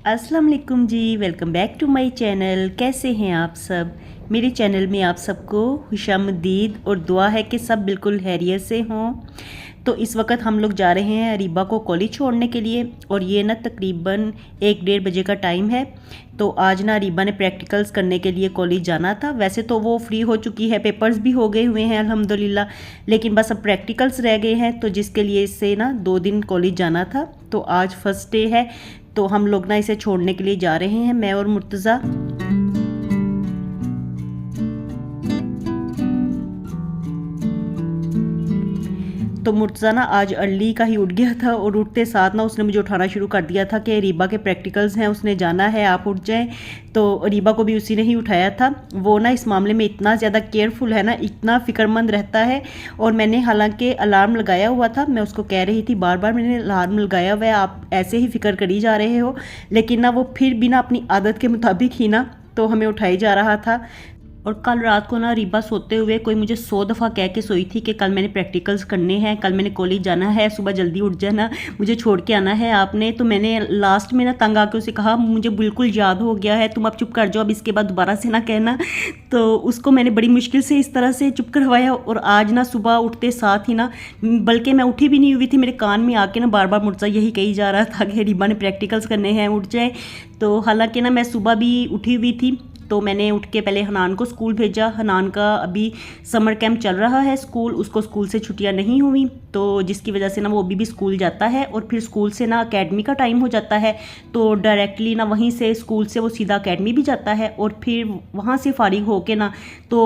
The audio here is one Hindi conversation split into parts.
अस्सलाम वालेकुम जी, welcome back to my channel. कैसे हैं आप सब? मेरे चैनल में आप सबको खुशामदीद और दुआ है कि सब बिल्कुल खैरियत से हों। तो इस वक्त हम लोग जा रहे हैं रीबा को कॉलेज छोड़ने के लिए और ये ना तकरीबन 1-1:30 बजे का टाइम है। तो आज ना रीबा ने प्रैक्टिकल्स करने के लिए कॉलेज जाना था। वैसे तो वो फ्री हो चुकी है, पेपर्स भी हो गए हुए हैं अल्हम्दुलिल्लाह, लेकिन बस अब प्रैक्टिकल्स रह गए हैं, तो जिसके लिए इससे ना 2 दिन कॉलेज जाना था। तो आज फर्स्ट डे है, तो हम लोग ना इसे छोड़ने के लिए जा रहे हैं, मैं और मुर्तज़ा। तो मुर्तज़ा ना आज अर्ली का ही उठ गया था और उठते साथ ना उसने मुझे उठाना शुरू कर दिया था कि रीबा के प्रैक्टिकल्स हैं, उसने जाना है, आप उठ जाएं। तो रीबा को भी उसी ने ही उठाया था। वो ना इस मामले में इतना ज़्यादा केयरफुल है ना, इतना फ़िक्रमंद रहता है। और मैंने हालांकि अलार्म लगाया हुआ था, मैं उसको कह रही थी बार बार मैंने अलार्म लगाया हुआ है, आप ऐसे ही फ़िक्र करी जा रहे हो, लेकिन ना वो फिर भी ना अपनी आदत के मुताबिक ही ना तो हमें उठाई जा रहा था। और कल रात को ना रीबा सोते हुए कोई मुझे 100 दफ़ा कह के सोई थी कि कल मैंने प्रैक्टिकल्स करने हैं, कल मैंने कॉलेज जाना है, सुबह जल्दी उठ जाना, मुझे छोड़ के आना है आपने। तो मैंने लास्ट में ना तंग आके उसे कहा मुझे बिल्कुल याद हो गया है, तुम अब चुप कर जाओ, अब इसके बाद दोबारा से ना कहना। तो उसको मैंने बड़ी मुश्किल से इस तरह से चुप करवाया। और आज ना सुबह उठते साथ ही ना, बल्कि मैं उठी भी नहीं हुई थी, मेरे कान में आके ना बार बार मुर्तज़ा यही कही जा रहा था कि रीबा ने प्रैक्टिकल्स करने हैं, उठ जाए। तो हालांकि ना मैं सुबह भी उठी हुई थी, तो मैंने उठ के पहले हनान को स्कूल भेजा। हनान का अभी समर कैंप चल रहा है स्कूल, उसको स्कूल से छुट्टियां नहीं हुई, तो जिसकी वजह से ना वो अभी भी स्कूल जाता है। और फिर स्कूल से ना अकेडमी का टाइम हो जाता है, तो डायरेक्टली ना वहीं से स्कूल से वो सीधा अकेडमी भी जाता है और फिर वहाँ से फारिग होके ना तो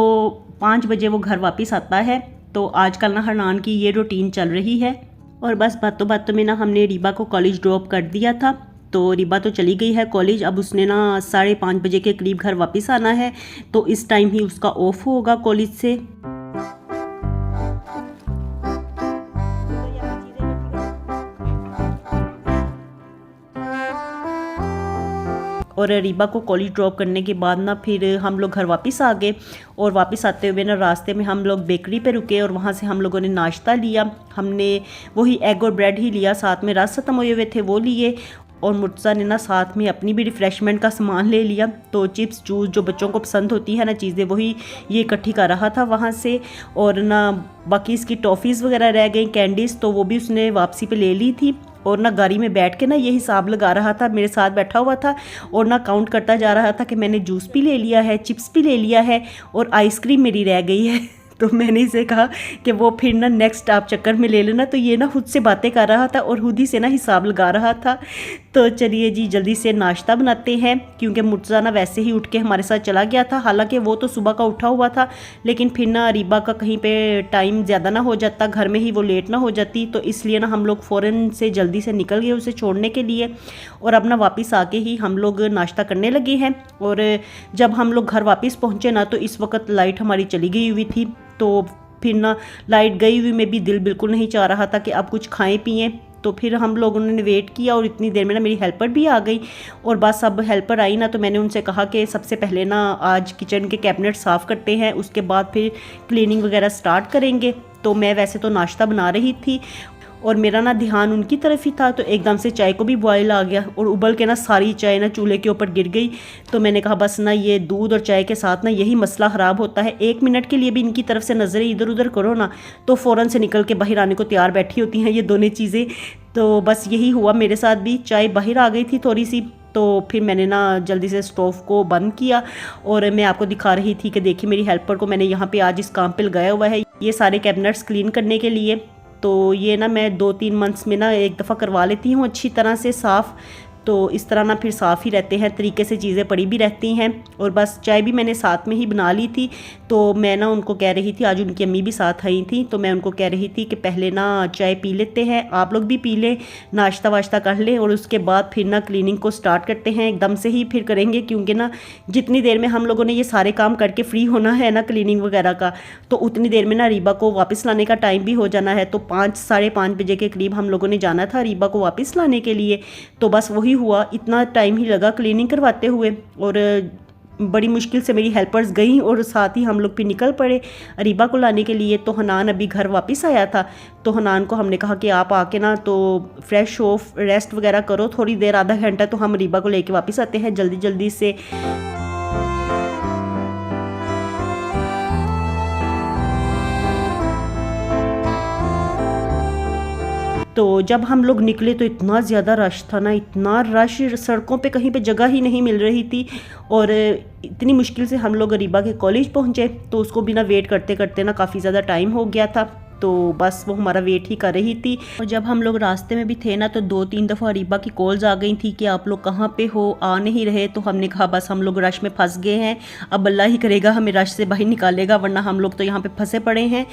5 बजे वो घर वापस आता है। तो आजकल ना हनान की ये रूटीन चल रही है। और बस बातों बातों में ना हमने रीबा को कॉलेज ड्रॉप कर दिया था। तो रीबा तो चली गई है कॉलेज, अब उसने ना 5:30 बजे के करीब घर वापस आना है, तो इस टाइम ही उसका ऑफ होगा कॉलेज से। और रीबा को कॉलेज ड्रॉप करने के बाद ना फिर हम लोग घर वापस आ गए। और वापस आते हुए ना रास्ते में हम लोग बेकरी पे रुके और वहाँ से हम लोगों ने नाश्ता लिया। हमने वही एग और ब्रेड ही लिया, साथ में रस खत्म हुए थे वो लिए। और मुर्तज़ा ने ना साथ में अपनी भी रिफ़्रेशमेंट का सामान ले लिया, तो चिप्स जूस जो बच्चों को पसंद होती है ना चीज़ें, वही ये इकट्ठी कर रहा था वहाँ से। और ना बाकी इसकी टॉफ़ीज़ वगैरह रह गई, कैंडीज़, तो वो भी उसने वापसी पे ले ली थी। और ना गाड़ी में बैठ के ना ये हिसाब लगा रहा था, मेरे साथ बैठा हुआ था और ना काउंट करता जा रहा था कि मैंने जूस भी ले लिया है, चिप्स भी ले लिया है और आइसक्रीम मेरी रह गई है। तो मैंने इसे कहा कि वो फिर ना नेक्स्ट आप चक्कर में ले लेना। तो ये ना खुद से बातें कर रहा था और खुद ही से ना हिसाब लगा रहा था। तो चलिए जी जल्दी से नाश्ता बनाते हैं, क्योंकि मुर्तज़ा ना वैसे ही उठ के हमारे साथ चला गया था। हालांकि वो तो सुबह का उठा हुआ था, लेकिन फिर ना रीबा का कहीं पे टाइम ज़्यादा ना हो जाता, घर में ही वो लेट ना हो जाती, तो इसलिए ना हम लोग फ़ौरन से जल्दी से निकल गए उसे छोड़ने के लिए। और अब ना वापस आके ही हम लोग नाश्ता करने लगे हैं। और जब हम लोग घर वापस पहुँचे ना, तो इस वक्त लाइट हमारी चली गई हुई थी। तो फिर ना लाइट गई हुई में भी दिल बिल्कुल नहीं चाह रहा था कि अब कुछ खाएं पिएं। तो फिर हम लोगों ने वेट किया और इतनी देर में ना मेरी हेल्पर भी आ गई। और बस अब हेल्पर आई ना, तो मैंने उनसे कहा कि सबसे पहले ना आज किचन के कैबिनेट साफ़ करते हैं, उसके बाद फिर क्लीनिंग वगैरह स्टार्ट करेंगे। तो मैं वैसे तो नाश्ता बना रही थी और मेरा ना ध्यान उनकी तरफ ही था, तो एकदम से चाय को भी बॉयल आ गया और उबल के ना सारी चाय ना चूल्हे के ऊपर गिर गई। तो मैंने कहा बस ना ये दूध और चाय के साथ ना यही मसला ख़राब होता है, 1 मिनट के लिए भी इनकी तरफ से नज़रें इधर उधर करो ना तो फ़ौरन से निकल के बाहर आने को तैयार बैठी होती हैं ये दोनों चीज़ें। तो बस यही हुआ मेरे साथ भी, चाय बाहर आ गई थी थोड़ी सी। तो फिर मैंने ना जल्दी से स्टोव को बंद किया और मैं आपको दिखा रही थी कि देखिए मेरी हेल्पर को मैंने यहाँ पे आज इस काम पे लगाया हुआ है, ये सारे कैबिनेट्स क्लीन करने के लिए। तो ये ना मैं 2-3 मंथ्स में ना एक दफ़ा करवा लेती हूँ अच्छी तरह से साफ़। तो इस तरह ना फिर साफ़ ही रहते हैं, तरीके से चीज़ें पड़ी भी रहती हैं। और बस चाय भी मैंने साथ में ही बना ली थी। तो मैं ना उनको कह रही थी, आज उनकी अम्मी भी साथ आई थी, तो मैं उनको कह रही थी कि पहले ना चाय पी लेते हैं, आप लोग भी पी लें, नाश्ता वाश्ता कर लें और उसके बाद फिर ना क्लीनिंग को स्टार्ट करते हैं। एकदम से ही फिर करेंगे, क्योंकि ना जितनी देर में हम लोगों ने ये सारे काम करके फ्री होना है ना क्लीनिंग वगैरह का, तो उतनी देर में ना रीबा को वापस लाने का टाइम भी हो जाना है। तो 5-5:30 बजे के करीब हम लोगों ने जाना था रीबा को वापस लाने के लिए। तो बस वही हुआ, इतना टाइम ही लगा क्लीनिंग करवाते हुए। और बड़ी मुश्किल से मेरी हेल्पर्स गई और साथ ही हम लोग फिर निकल पड़े अरीबा को लाने के लिए। तो हनान अभी घर वापस आया था, तो हनान को हमने कहा कि आप आके ना तो फ्रेश हो, रेस्ट वगैरह करो थोड़ी देर, आधा घंटा, तो हम अरीबा को लेके वापस आते हैं जल्दी जल्दी से। तो जब हम लोग निकले तो इतना ज़्यादा रश था ना, इतना रश, सड़कों पे कहीं पे जगह ही नहीं मिल रही थी। और इतनी मुश्किल से हम लोग अरीबा के कॉलेज पहुँचे, तो उसको बिना वेट करते करते ना काफ़ी ज़्यादा टाइम हो गया था। तो बस वो हमारा वेट ही कर रही थी। और जब हम लोग रास्ते में भी थे ना, तो 2-3 दफ़ा अरीबा की कॉल्स आ गई थी कि आप लोग कहाँ पे हो, आ नहीं रहे। तो हमने कहा बस हम लोग रश में फंस गए हैं, अब अल्लाह ही करेगा हमें रश से बाहर निकालेगा, वरना हम लोग तो यहाँ पे फंसे पड़े हैं।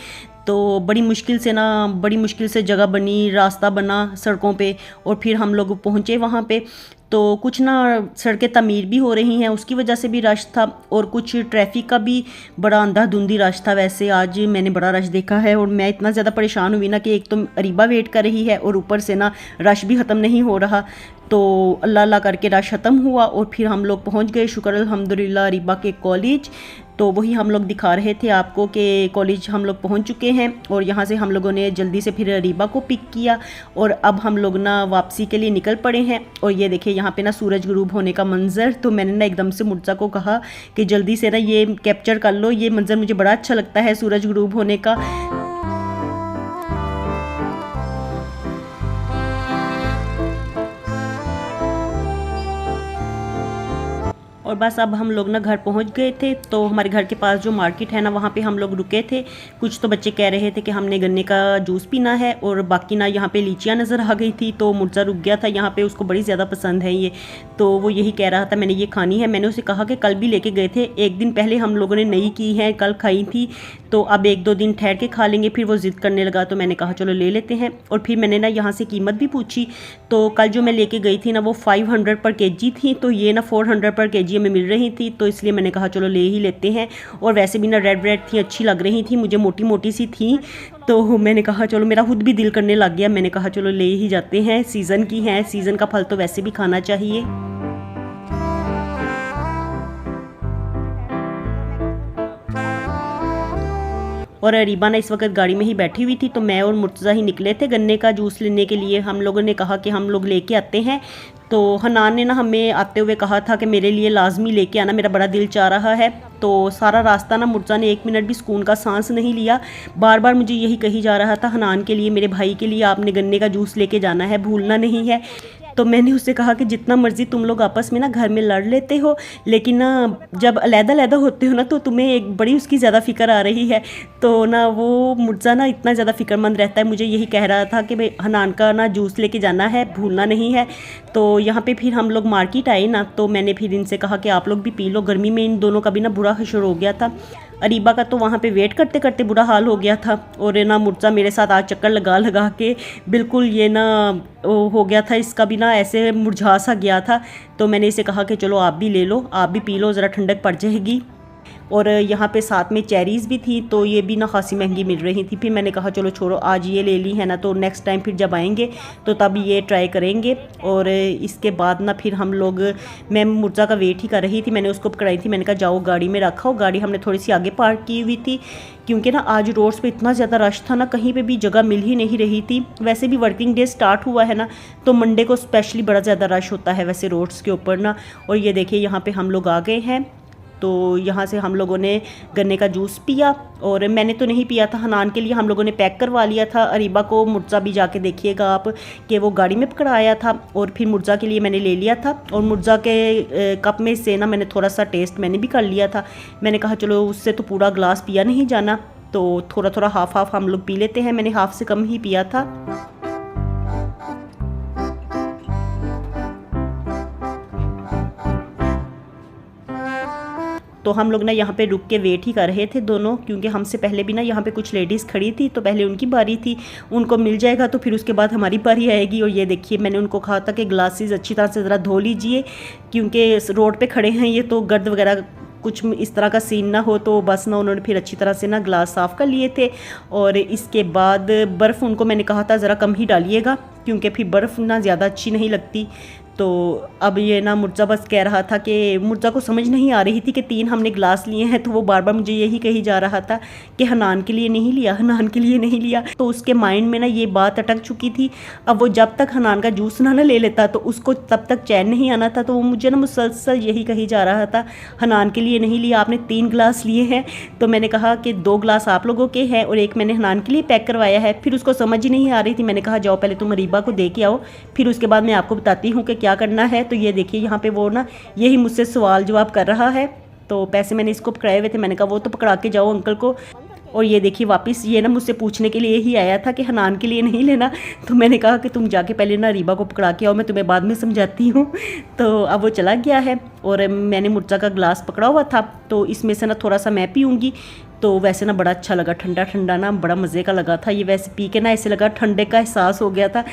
तो बड़ी मुश्किल से जगह बनी, रास्ता बना सड़कों पे, और फिर हम लोग पहुँचे वहाँ पे। तो कुछ ना सड़कें तमीर भी हो रही हैं, उसकी वजह से भी रश था, और कुछ ट्रैफिक का भी बड़ा अंधाधुंधी रश था। वैसे आज मैंने बड़ा रश देखा है, और मैं इतना ज़्यादा परेशान हुई ना कि एक तो अरीबा वेट कर रही है और ऊपर से ना रश भी ख़त्म नहीं हो रहा। तो अल्लाह अल्लाह करके रश ख़त्म हुआ, और फिर हम लोग पहुँच गए शुक्र अल्हम्दुलिल्लाह अरीबा के कॉलेज। तो वही हम लोग दिखा रहे थे आपको कि कॉलेज हम लोग पहुंच चुके हैं, और यहाँ से हम लोगों ने जल्दी से फिर अरीबा को पिक किया, और अब हम लोग ना वापसी के लिए निकल पड़े हैं। और ये देखिए यहाँ पे ना सूरज गुरूब होने का मंज़र, तो मैंने ना एकदम से मुर्जा को कहा कि जल्दी से ना ये कैप्चर कर लो, ये मंज़र मुझे बड़ा अच्छा लगता है सूरज गुरूब होने का। और बस अब हम लोग ना घर पहुंच गए थे। तो हमारे घर के पास जो मार्केट है ना, वहाँ पे हम लोग रुके थे। कुछ तो बच्चे कह रहे थे कि हमने गन्ने का जूस पीना है, और बाकी ना यहाँ पे लीचियाँ नज़र आ गई थी। तो मुर्जा रुक गया था यहाँ पे, उसको बड़ी ज़्यादा पसंद है ये, तो वो यही कह रहा था मैंने ये खानी है। मैंने उसे कहा कि कल भी लेके गए थे, एक दिन पहले हम लोगों ने नई की है, कल खाई थी, तो अब 1-2 दिन ठहर के खा लेंगे। फिर वो ज़िद करने लगा, तो मैंने कहा चलो ले लेते हैं। और फिर मैंने ना यहाँ से कीमत भी पूछी, तो कल जो मैं लेके गई थी ना वो 500 पर केजी थी, तो ये ना 400 पर केजी में मिल रही थी। तो इसलिए मैंने कहा चलो ले ही लेते हैं। और वैसे भी ना रेड रेड थी, अच्छी लग रही थी मुझे, मोटी मोटी सी थी। तो मैंने कहा चलो, मेरा खुद भी दिल करने लग गया, मैंने कहा चलो ले ही जाते हैं, सीज़न की हैं, सीज़न का फल तो वैसे भी खाना चाहिए। और अरीबा ना इस वक्त गाड़ी में ही बैठी हुई थी, तो मैं और मुर्तज़ा ही निकले थे गन्ने का जूस लेने के लिए। हम लोगों ने कहा कि हम लोग लेके आते हैं, तो हनान ने ना हमें आते हुए कहा था कि मेरे लिए लाजमी लेके आना, मेरा बड़ा दिल चाह रहा है। तो सारा रास्ता ना मुर्तज़ा ने 1 मिनट भी सुकून का सांस नहीं लिया, बार बार मुझे यही कही जा रहा था हनान के लिए, मेरे भाई के लिए आपने गन्ने का जूस लेके जाना है, भूलना नहीं है। तो मैंने उससे कहा कि जितना मर्ज़ी तुम लोग आपस में ना घर में लड़ लेते हो, लेकिन ना जब अलग-अलग होते हो ना, तो तुम्हें एक बड़ी उसकी ज़्यादा फ़िक्र आ रही है। तो ना वो मुर्जा ना इतना ज़्यादा फ़िक्रमंद रहता है, मुझे यही कह रहा था कि भाई हनान का ना जूस लेके जाना है, भूलना नहीं है। तो यहाँ पे फिर हम लोग मार्केट आए ना, तो मैंने फिर इनसे कहा कि आप लोग भी पी लो, गर्मी में इन दोनों का भी ना बुरा हशर हो गया था। अरीबा का तो वहाँ पे वेट करते करते बुरा हाल हो गया था, और ना मुर्जा मेरे साथ आज चक्कर लगा लगा के बिल्कुल ये ना हो गया था, इसका भी ना ऐसे मुरझा सा गया था। तो मैंने इसे कहा कि चलो आप भी ले लो, आप भी पी लो, ज़रा ठंडक पड़ जाएगी। और यहाँ पे साथ में चेरीज़ भी थी, तो ये भी ना खासी महंगी मिल रही थी। फिर मैंने कहा चलो छोड़ो, आज ये ले ली है ना, तो नेक्स्ट टाइम फिर जब आएंगे तो तब ये ट्राई करेंगे। और इसके बाद ना फिर हम लोग, मैं मुर्जा का वेट ही कर रही थी, मैंने उसको पकड़ाई थी, मैंने कहा जाओ गाड़ी में रखा हो। गाड़ी हमने थोड़ी सी आगे पार्क की हुई थी, क्योंकि ना आज रोड्स पे इतना ज़्यादा रश था ना, कहीं पे भी जगह मिल ही नहीं रही थी। वैसे भी वर्किंग डे स्टार्ट हुआ है ना, तो मंडे को स्पेशली बड़ा ज़्यादा रश होता है वैसे रोड्स के ऊपर ना। और ये देखिए यहाँ पे हम लोग आ गए हैं। तो यहाँ से हम लोगों ने गन्ने का जूस पिया, और मैंने तो नहीं पिया था, हनान के लिए हम लोगों ने पैक करवा लिया था। अरीबा को मुर्जा भी जाके देखिएगा आप कि वो गाड़ी में पकड़ाया था, और फिर मुर्जा के लिए मैंने ले लिया था। और मुर्जा के कप में से ना मैंने थोड़ा सा टेस्ट मैंने भी कर लिया था। मैंने कहा चलो उससे तो पूरा ग्लास पिया नहीं जाना, तो थोड़ा थोड़ा हाफ हाफ हम लोग पी लेते हैं। मैंने हाफ से कम ही पिया था। तो हम लोग ना यहाँ पे रुक के वेट ही कर रहे थे दोनों, क्योंकि हमसे पहले भी ना यहाँ पे कुछ लेडीज़ खड़ी थी, तो पहले उनकी बारी थी, उनको मिल जाएगा तो फिर उसके बाद हमारी बारी आएगी। और ये देखिए मैंने उनको कहा था कि ग्लासेस अच्छी तरह से ज़रा धो लीजिए, क्योंकि रोड पे खड़े हैं ये, तो गर्द वगैरह कुछ इस तरह का सीन ना हो। तो बस ना उन्होंने फिर अच्छी तरह से ना ग्लास साफ़ कर लिए थे। और इसके बाद बर्फ़ उनको मैंने कहा था ज़रा कम ही डालिएगा, क्योंकि फिर बर्फ़ ना ज़्यादा अच्छी नहीं लगती। तो अब ये ना मुर्जा बस कह रहा था कि मुर्जा को समझ नहीं आ रही थी कि 3 हमने गिलास लिए हैं, तो वो बार बार मुझे यही कही जा रहा था कि हनान के लिए नहीं लिया, हनान के लिए नहीं लिया। तो उसके माइंड में ना ये बात अटक चुकी थी। अब वो जब तक हनान का जूस ना ले लेता तो उसको तब तक चैन नहीं आना था। तो वो मुझे ना मुसलसल यही कही जा रहा था, हनान के लिए नहीं लिया, आपने 3 गिलास लिए हैं। तो मैंने कहा कि 2 गिलास आप लोगों के हैं और एक मैंने हनान के लिए पैक करवाया है। फिर उसको समझ ही नहीं आ रही थी। मैंने कहा जाओ पहले तुम अरीबा को दे के आओ, फिर उसके बाद मैं आपको बताती हूँ कि क्या करना है। तो ये देखिए यहाँ पे वो ना यही मुझसे सवाल जवाब कर रहा है। तो पैसे मैंने इसको पकड़ाए हुए थे, मैंने कहा वो तो पकड़ा के जाओ अंकल को। और ये देखिए वापस ये ना मुझसे पूछने के लिए ही आया था कि हनान के लिए नहीं लेना। तो मैंने कहा कि तुम जाके पहले ना रीबा को पकड़ा के आओ, मैं तुम्हें बाद में समझाती हूँ। तो अब वो चला गया है और मैंने मुर्जा का गिलास पकड़ा हुआ था, तो इसमें से ना थोड़ा सा मैं पीऊँगी। तो वैसे ना बड़ा अच्छा लगा, ठंडा ठंडा ना बड़ा मज़े का लगा था ये। वैसे पी के ना ऐसे लगा ठंडे का एहसास हो गया था।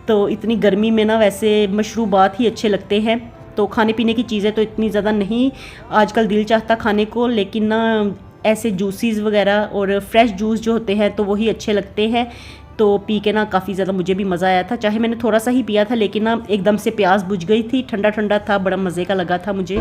तो इतनी गर्मी में ना वैसे मशरूबात ही अच्छे लगते हैं। तो खाने पीने की चीज़ें तो इतनी ज़्यादा नहीं आजकल दिल चाहता खाने को, लेकिन ना ऐसे जूसीज़ वगैरह और फ्रेश जूस जो होते हैं तो वही अच्छे लगते हैं। तो पी के ना काफ़ी ज़्यादा मुझे भी मज़ा आया था, चाहे मैंने थोड़ा सा ही पिया था, लेकिन ना एकदम से प्यास बुझ गई थी, ठंडा ठंडा था, बड़ा मज़े का लगा था मुझे।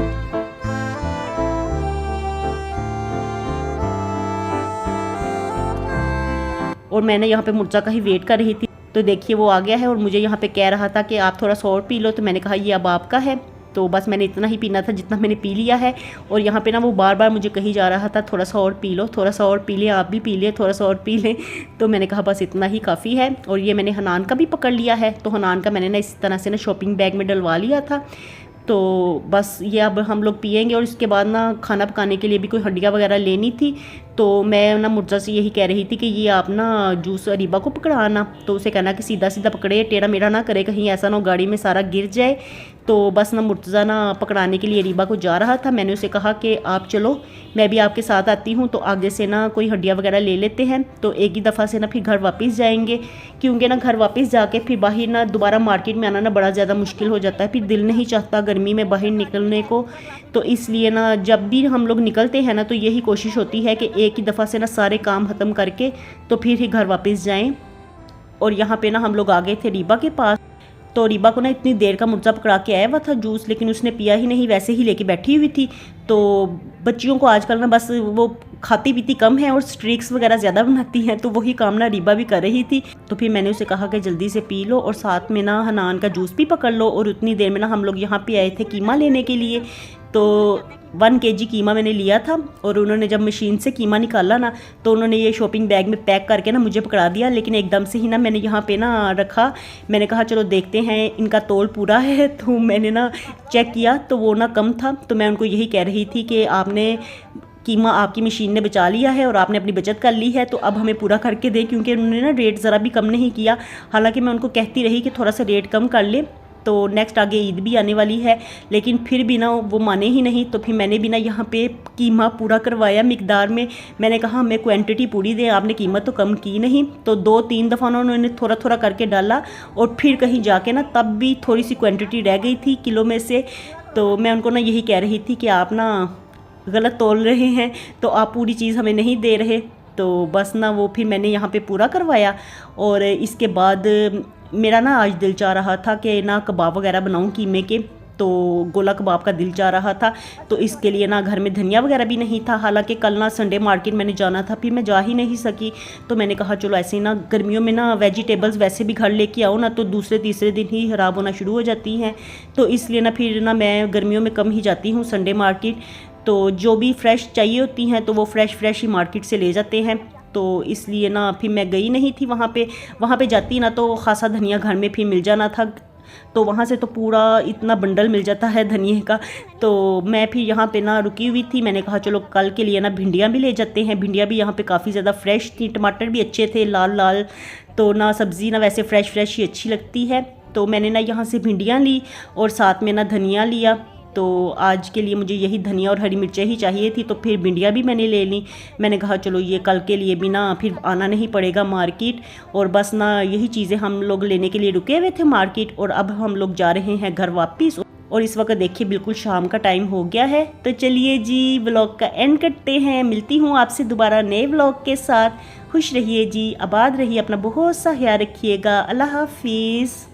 और मैंने यहाँ पे मुर्जा का ही वेट कर रही थी। तो देखिए वो आ गया है और मुझे यहाँ पे कह रहा था कि आप थोड़ा सा और पी लो। तो मैंने कहा ये अब आपका है। तो बस मैंने इतना ही पीना था जितना मैंने पी लिया है। और यहाँ पे ना वो बार बार मुझे कही जा रहा था थोड़ा सा और पी लो, थोड़ा सा और पी लें, आप भी पी लें, थोड़ा सा और पी लें। तो मैंने कहा बस इतना ही काफ़ी है। और ये मैंने हनान का भी पकड़ लिया है। तो हनान का मैंने ना इस तरह से ना शॉपिंग बैग में डलवा लिया था। तो बस ये अब हम लोग पिएंगे। और इसके बाद ना खाना पकाने के लिए भी कोई हड्डियाँ वगैरह लेनी थी। तो मैं ना मुर्जा से यही कह रही थी कि ये आप ना जूस अरीबा को पकड़ाना। तो उसे कहना कि सीधा सीधा पकड़े, टेढ़ा मेढ़ा ना करे, कहीं ऐसा ना हो गाड़ी में सारा गिर जाए। तो बस ना मुर्तज़ा ना पकड़ाने के लिए अरीबा को जा रहा था। मैंने उसे कहा कि आप चलो, मैं भी आपके साथ आती हूँ। तो आगे से ना कोई हड्डियाँ वगैरह ले लेते हैं, तो एक ही दफ़ा से ना फिर घर वापस जाएंगे। क्योंकि ना घर वापस जाके फिर बाहर ना दोबारा मार्केट में आना ना बड़ा ज़्यादा मुश्किल हो जाता है। फिर दिल नहीं चाहता गर्मी में बाहर निकलने को। तो इसलिए ना जब भी हम लोग निकलते हैं ना तो यही कोशिश होती है कि एक ही दफ़ा से ना सारे काम ख़त्म करके तो फिर ही घर वापस जाएं। और यहाँ पे ना हम लोग आ गए थे रीबा के पास। तो रीबा को ना इतनी देर का मुर्जा पकड़ा के आया हुआ था जूस, लेकिन उसने पिया ही नहीं, वैसे ही लेके बैठी हुई थी। तो बच्चियों को आजकल ना बस वो खाती पीती कम है और स्ट्रीक्स वगैरह ज़्यादा बनाती हैं। तो वही काम ना रीबा भी कर रही थी। तो फिर मैंने उसे कहा कि जल्दी से पी लो और साथ में ना हनान का जूस भी पकड़ लो। और उतनी देर में ना हम लोग यहाँ पे आए थे कीमा लेने के लिए। तो 1 kg कीमा मैंने लिया था। और उन्होंने जब मशीन से कीमा निकाला ना तो उन्होंने ये शॉपिंग बैग में पैक करके ना मुझे पकड़ा दिया। लेकिन एकदम से ही ना मैंने यहाँ पे ना रखा, मैंने कहा चलो देखते हैं इनका तोल पूरा है। तो मैंने ना चेक किया तो वो ना कम था। तो मैं उनको यही कह रही थी कि आपने कीमा आपकी मशीन ने बचा लिया है और आपने अपनी बचत कर ली है, तो अब हमें पूरा करके दे। क्योंकि उन्होंने ना रेट ज़रा भी कम नहीं किया। हालांकि मैं उनको कहती रही कि थोड़ा सा रेट कम कर ले। तो नेक्स्ट आगे ईद भी आने वाली है, लेकिन फिर भी ना वो माने ही नहीं। तो फिर मैंने भी ना यहाँ पे कीमा पूरा करवाया मिकदार में। मैंने कहा हमें क्वांटिटी पूरी दें, आपने कीमत तो कम की नहीं। तो 2-3 दफ़ा उन्होंने थोड़ा थोड़ा करके डाला और फिर कहीं जाके ना तब भी थोड़ी सी क्वांटिटी रह गई थी किलो में से। तो मैं उनको ना यही कह रही थी कि आप ना गलत तोल रहे हैं, तो आप पूरी चीज़ हमें नहीं दे रहे। तो बस ना वो फिर मैंने यहाँ पे पूरा करवाया। और इसके बाद मेरा ना आज दिल चाह रहा था कि ना कबाब वगैरह बनाऊँ कीमे के। तो गोला कबाब का दिल चाह रहा था। तो इसके लिए ना घर में धनिया वगैरह भी नहीं था। हालांकि कल ना संडे मार्केट मैंने जाना था, फिर मैं जा ही नहीं सकी। तो मैंने कहा चलो ऐसे ही ना गर्मियों में ना वेजिटेबल्स वैसे भी घर लेके आओ ना तो दूसरे तीसरे दिन ही ख़राब होना शुरू हो जाती हैं। तो इसलिए ना फिर ना मैं गर्मियों में कम ही जाती हूँ संडे मार्केट। तो जो भी फ्रेश चाहिए होती हैं तो वो फ्रेश ही मार्केट से ले जाते हैं। तो इसलिए ना फिर मैं गई नहीं थी वहाँ पे जाती ना तो ख़ासा धनिया घर में फिर मिल जाना था। तो वहाँ से तो पूरा इतना बंडल मिल जाता है धनिए का। तो मैं फिर यहाँ पे ना रुकी हुई थी। मैंने कहा चलो कल के लिए ना भिंडियाँ भी ले जाते हैं। भिंडियाँ भी यहाँ पे काफ़ी ज़्यादा फ्रेश थी, टमाटर भी अच्छे थे लाल लाल। तो ना सब्ज़ी ना वैसे फ्रेश ही अच्छी लगती है। तो मैंने ना यहाँ से भिंडियाँ ली और साथ में ना धनिया लिया। तो आज के लिए मुझे यही धनिया और हरी मिर्चें ही चाहिए थी। तो फिर भिंडियाँ भी मैंने ले ली। मैंने कहा चलो ये कल के लिए भी ना फिर आना नहीं पड़ेगा मार्केट। और बस ना यही चीज़ें हम लोग लेने के लिए रुके हुए थे मार्केट। और अब हम लोग जा रहे हैं घर वापस। और इस वक्त देखिए बिल्कुल शाम का टाइम हो गया है। तो चलिए जी व्लॉग का एंड करते हैं। मिलती हूँ आपसे दोबारा नए व्लॉग के साथ। खुश रहिए जी, आबाद रहिए, अपना बहुत सा ख्याल रखिएगा। अल्लाह हाफिज़।